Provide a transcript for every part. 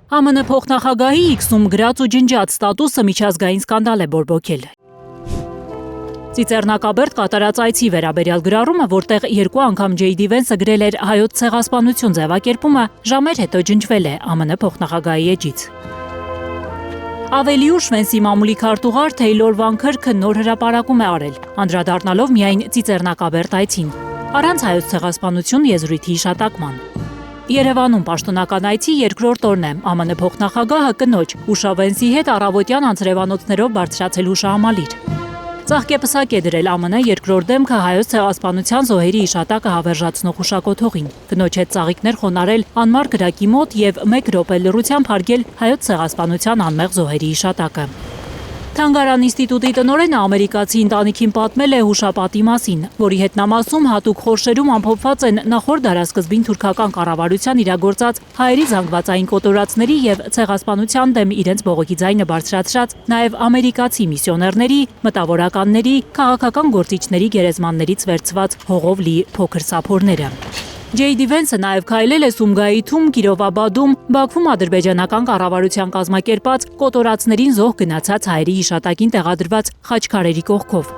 ԱՄՆ փոխնախագահի X-ում գրած ու ջնջած ստատուսը միջազգային սկանդալ է բորբոքել։ Ծիծեռնակաբերդ կատարած այցի վերաբերյալ գրառումը, որտեղ 2 անգամ J.D. Vance-ը գրել էր հայոց ցեղասպանություն ձևակերպումը, ժամեր հետո ջնջվել է ԱՄՆ փոխնախագահի էջից։ Ավելի ուշ Vance-ի մամուլի քարտուղար Թեյլոր Վան Քըրքը նոր հրապարակում է արել, անդրադառնալով միայն ծիծեռնակաբերդ այցին, առանց հայոց ցեղասպանություն եզրույթի հիշատակման։ Երևանում պաշտոնական այցի երկրորդ օրն է, ԱՄՆ փոխնախագահը կնոջ Ուշա Վենսի հետ առավոտյան անձրևանոթներով բարձրացել հուշահամալիր։ Ծաղկեպսակ է դրել ԱՄՆ երկրորդ դեմքը հայոց ցեղասպանության զոհերի հիշատակը հավերժացնող հուշակոթողին, կնոջ հետ ծաղիկներ խոնարել անմար կրակի մոտ եւ 1 րոպե լռությամբ հարգել հայոց ցեղասպանության անմեղ զոհերի հիշատակը։ Թանգարան ինստիտուտի տնօրենը ամերիկացի ընտանիքին պատմել է հուշապատի մասին, որի հետնամասում հատուկ խորշերում ամփոփված են նախորդ դարասկզբին թուրքական կառավարության իրագործած հայերի զանգվածային կոտորածների եւ ցեղասպանության դեմ իրենց բողոքի ձայնը բարձրացրած նաեւ ամերիկացի միսիոներների, մտավորականների, քաղաքական գործիչների գերեզմաններից վերցված հողով լի փոքր սափորները։ J.D. Vance-ը նաև քայլել է Սումգայիթում, Կիրովաբադում, Բաքվում ադրբեջանական կառավարության կազմակերպած կոտորածներին զոհ գնացած հայերի հիշատակին տեղադրված խաչքարերի կողքով։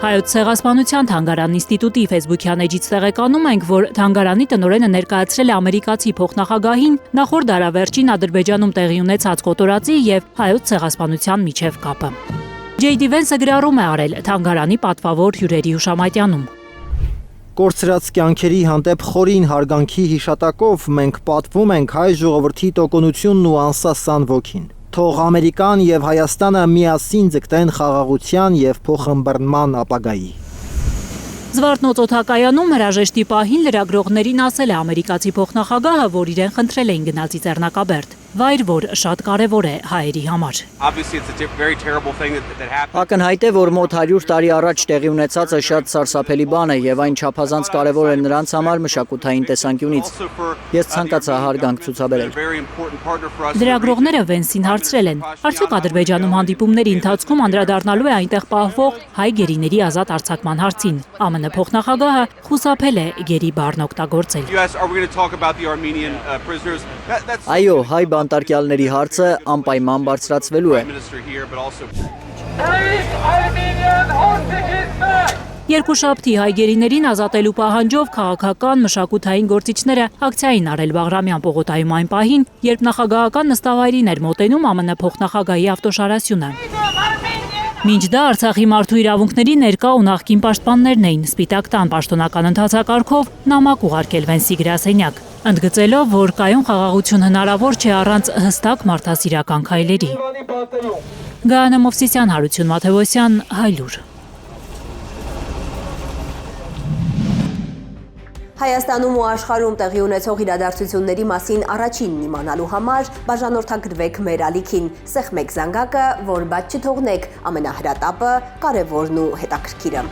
Հայոց ցեղասպանության թանգարան ինստիտուտի ֆեյսբուքյան էջից տեղեկանում ենք, որ թանգարանի տնօրենը ներկայացրել է ամերիկացի փոխնախագահին նախորդ դարավերջին Ադրբեջանում տեղի ունեցած կոտորածի եւ հայոց ցեղասպանության միջև կապը։ J.D. Vance-ը գրառում է արել թանգարանի պատվավոր հյուրերի հուշամատյանում։ Կորցրած կյանքերի հանդեպ խորին հարգանքի հիշատակով մենք պատվում ենք հայ ժողովրդի տոկունությունն ու անսասան ոգին։ Թող Ամերիկան եւ Հայաստանը միասին ձգտեն խաղաղության եւ փոխըմբռնման ապագայի։ Զվարթնոց օդակայանում հրաժեշտի պահին լրագրողներին ասել է ամերիկացի փոխնախագահը, որ իրեն խնդրել էին գնալ Ծիծեռնակաբերդ, վայր, որ շատ կարևոր է հայերի համար։ Ակնհայտ է, որ մոտ 100 տարի առաջ տեղի ունեցածը շատ սարսափելի բան է եւ այն չափազանց կարևոր է նրանց համար մշակութային տեսանկյունից։ Ես ցանկացա հարգանք ցուցաբերել։ Լրագրողները Վենսին հարցրել են. արդյոք Ադրբեջանում հանդիպումների ընթացքում անդրադառնալու է այնտեղ պահվող հայ գերիների ազատ արձակման հարցին։ ԱՄՆ փոխնախագահը խուսափել է գերի բառն օգտագործել։ Այո, հայ բանտարկյալների հարցը անպայման բարձրացվելու է։ Երկուշաբթի հայ գերիներին ազատելու պահանջով քաղաքական մշակութային գործիչները ակցիա էին արել Բաղրամյան պողոտայում այն պահին, երբ նախագահական նստավայրին էր մոտենում ԱՄՆ փոխնախագահի ավտոշարասյունը։ Մինչ դա Արցախի մարդու իրավունքների ներկա ու նախկին պաշտպաններն էին Սպիտակ տան պաշտոնական ընթացակարգով նամակ ուղարկել Վենսի գրասենյակ, ընդգծելով, որ կայուն խաղաղություն հնարավոր չէ առանց հստակ մարդասիրական քայլերի։ Գայանե Մովսիսյան, Հարություն Մաթեոսյան, Հայլուր։ Հայաստանում ու աշխարհում տեղի ունեցող իրադարձությունների մասին առաջինն իմանալու համար բաժանորդագրվեք մեր ալիքին, սեղմեք զանգակը, որ բաց չթողնեք ամենահրատապը, կարևորն ու հետաքրքիրը։